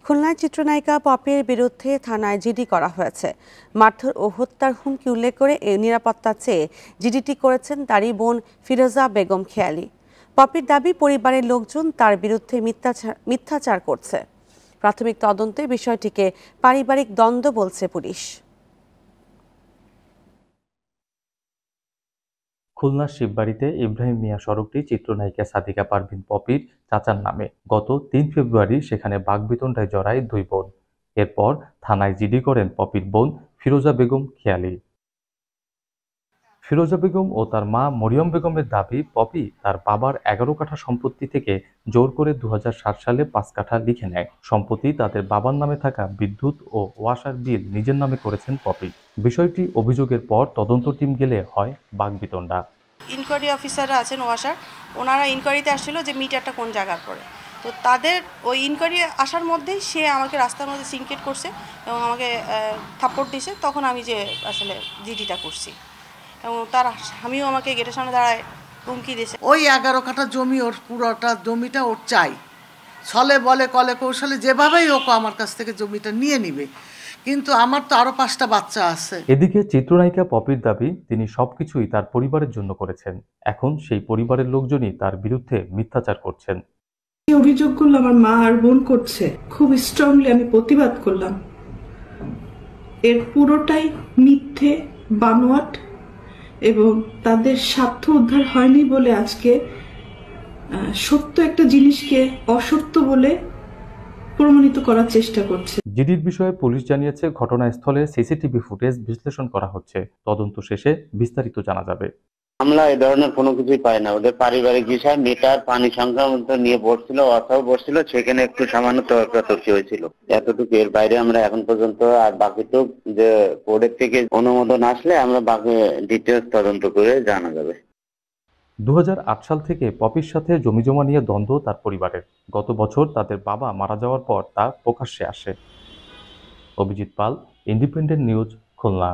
খুলনায় চিত্রনায়িকা পপির বিরুদ্ধে থানায় জিডি করা হয়েছে। মারধর ও হত্যার হুমকি উল্লেখ করে নিরাপত্তা চেয়ে জিডিটি করেছেন তারই বোন ফিরোজা বেগম খেয়ালি। পপির দাবি, পরিবারের লোকজন তার বিরুদ্ধে মিথ্যাচার করছে। প্রাথমিক তদন্তে বিষয়টিকে পারিবারিক দ্বন্দ্ব বলছে পুলিশ। খুলনার শিববাড়িতে ইব্রাহিম মিয়া সড়কটি চিত্রনায়িকা সাদিকা পারভিন পপির চাচার নামে। গত ৩ ফেব্রুয়ারি সেখানে বাকবিতণ্ডায় জড়ায় দুই বোন। এরপর থানায় জিডি করেন পপির বোন ফিরোজা বেগম খেয়ালি। ফিরোজা বেগম ও তার মা মরিয়ম বেগমের দাবি, পপি তার বাবার ১১ কাঠা সম্পত্তি থেকে জোর করে ২০০৭ সালে ৫ কাঠা লিখে নেয়। সম্প্রতি তাদের বাবার নামে থাকা বিদ্যুৎ ও ওয়াসার বিল নিজের নামে করেছেন পপি। বিষয়টি অভিযোগের পর তদন্ত টিম গেলে হয় বাকবিতণ্ডা। ইনকোয়ারি অফিসাররা আছেন ওয়াসার, ওনারা ইনকোয়ারিতে আসছিল যে মিটারটা কোন জায়গার পরে। তো তাদের ওই ইনকোয়ারি আসার মধ্যেই সে আমাকে রাস্তার মধ্যে সিনকেট করছে এবং আমাকে থাপ্পড় দিছে। তখন আমি যে আসলে জিডিটা করছি এবং তার স্বামীও আমাকে গেটের সামনে দাঁড়ায় হুমকি দিয়েছে। ওই ১১ কাঠা জমি, ওর পুরোটা জমিটা ওর চাই। ছলে বলে কলে কৌশলে যেভাবেই হোক আমার কাছ থেকে জমিটা নিয়ে নিবে, কিন্তু আমার তো আরো ৫টা বাচ্চা আছে। এদিকে চিত্রনায়িকা পপির দাবি, তিনি সবকিছুই তার পরিবারের জন্য করেছেন। এখন সেই পরিবারের লোকজনই তার বিরুদ্ধে মিথ্যাচার করছেন। এই অভিযোগগুলো আমার মা আর বোন করছে, খুব স্ট্রংলি আমি প্রতিবাদ করলাম। এর পুরোটাই মিথ্যে, বানোয়াট এবং তাদের স্বার্থ উদ্ধার হয়নি বলে আজকে সত্য একটা জিনিসকে অসত্য বলে প্রমাণিত করার চেষ্টা করছে। জিডির বিষয়ে পুলিশ জানিয়েছে, ঘটনাস্থলে সিসিটিভি ফুটেজ বিশ্লেষণ করা হচ্ছে। তদন্ত শেষে বিস্তারিত জানা যাবে। আমরা এই ধরনের কোনো কিছুই পাই না। ওদের পারিবারিক বিষয়, মিটার পানি সংক্রান্ত নিয়ে বসছিল, অথাও বসছিল, সেখানে একটু সামান্য তর্কাতর্কি হয়েছিল, এতটুকু। এর বাইরে আমরা এখন পর্যন্ত আর বাকিটুক যে বোর্ডের থেকে অনুমোদন আসলে আমরা বাকি ডিটেলস তদন্ত করে জানা যাবে। ২০০৮ সাল থেকে পপির সাথে জমিজমা নিয়ে দ্বন্দ্ব তার পরিবারের। গত বছর তাদের বাবা মারা যাওয়ার পর তা প্রকাশ্যে আসে। অভিজিৎ পাল, ইন্ডিপেন্ডেন্ট নিউজ, খুলনা।